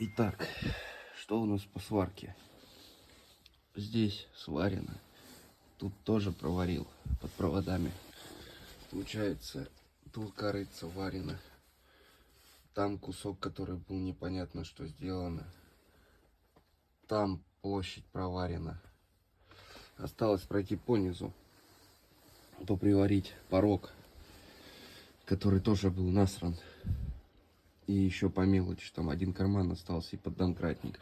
Итак, что у нас по сварке? Здесь сварено. Тут тоже проварил под проводами. Получается, тут корыца варено. Там кусок, который был непонятно, что сделано. Там площадь проварена. Осталось пройти по низу, поприварить порог, который тоже был насран. И еще по мелочи, там один карман остался и поддомкратник.